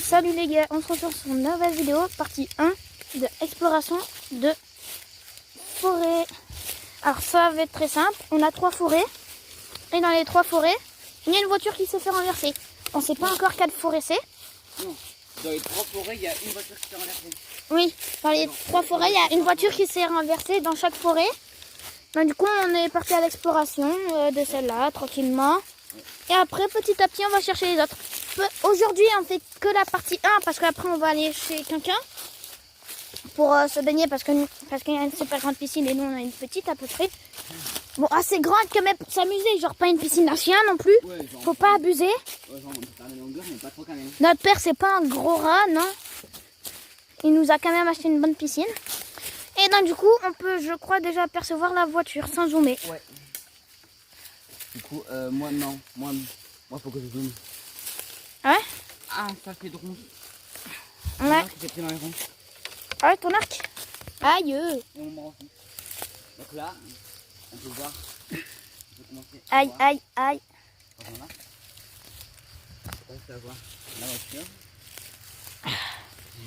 Salut les gars, on se retrouve sur une nouvelle vidéo, partie 1 de exploration de forêt. Alors ça va être très simple, on a 3 forêts, et dans les 3 forêts, il y a une voiture qui s'est fait renverser. On ne sait pas encore quelle forêt c'est. Non, dans les 3 forêts, il y a une voiture qui s'est renversée. Oui, dans les 3 forêts, il y a une voiture qui s'est renversée dans chaque forêt. Donc, du coup, on est parti à l'exploration de celle-là, tranquillement. Et après, petit à petit, on va chercher les autres. Aujourd'hui, on fait que la partie 1, parce qu'après, on va aller chez quelqu'un pour se baigner, parce qu'il y a une super grande piscine et nous, on a une petite à peu près. Bon, assez grande quand même pour s'amuser, genre pas une piscine nationale non plus. Ouais, genre, faut pas abuser. Ouais, genre, on peut faire des longueurs, mais pas trop quand même. Notre père, c'est pas un gros rat, non. Il nous a quand même acheté une bonne piscine. Et donc, du coup, on peut, je crois, déjà apercevoir la voiture sans zoomer. Ouais. Du coup, moi, non. Moi, faut que je zoome. Ouais. Ah, ça fait drôle. Ouais. J'ai pris dans les ronds. Ah ouais, ton arc. Aïe. Et mon bras aussi. Donc là, on peut voir. Je vais commencer à Aïe, voir. aïe, aïe. Voilà. On va voir la voiture.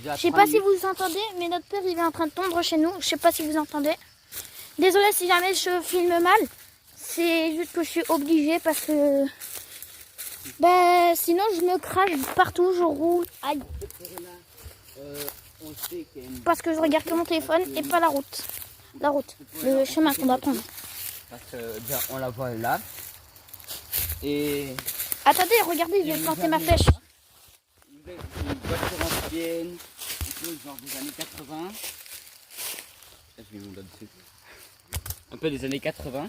Je sais pas si vous entendez, mais notre père il est en train de tondre chez nous. Je sais pas si vous entendez. Désolée si jamais je filme mal. C'est juste que je suis obligée parce que ben sinon je me crache partout, je roule. Aïe. On sait qu'il y a une... Parce que je regarde que mon téléphone et pas la route. La route, le chemin qu'on doit prendre. Parce que déjà, on la voit là. Et... Attendez, regardez, je vais planter ma flèche. Une voiture ancienne, genre des années 80. Je mets mon doigt dessus. Un peu des années 80.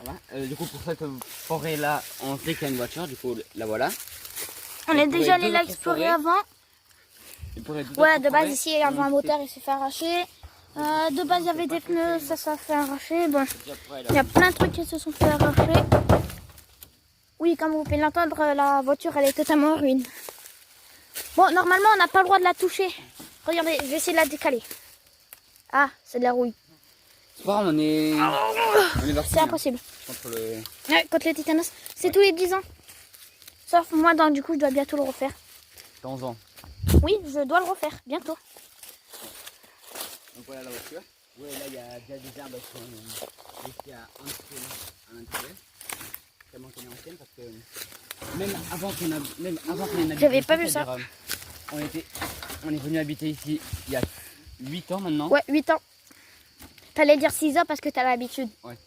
Voilà. Du coup, pour cette forêt là, on sait qu'il y a une voiture, du coup, la voilà. On est déjà allé là explorer avant. Ouais, de base ici il y avait un moteur, il s'est fait arracher. De base il y avait des pneus, ça s'est fait arracher. Bon, il y a plein de trucs qui se sont fait arracher. Oui, comme vous pouvez l'entendre, la voiture elle est totalement en ruine. Bon, normalement on n'a pas le droit de la toucher. Regardez, je vais essayer de la décaler. Ah, c'est de la rouille. Bon, on est parti. C'est impossible. Contre le... Ouais, contre le tétanos, c'est tous les 10 ans. Sauf moi, donc du coup je dois bientôt le refaire. Dans ans. Oui, je dois le refaire, bientôt. Donc voilà la voiture. Ouais, là il y a déjà des arbres qui sont laissés à un petit peu à l'intérieur. Tellement qu'elle est ancienne parce que même avant qu'on ait habité J'avais ici, pas vu ça. c'est-à-dire, on est venu habiter ici il y a 8 ans maintenant. Ouais, 8 ans. T'allais dire 6 ans parce que t'as l'habitude. Ouais.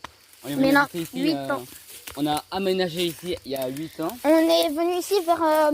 On est venu Mais non, habiter ici, 8 ans. On a aménagé ici il y a 8 ans. On est venu ici vers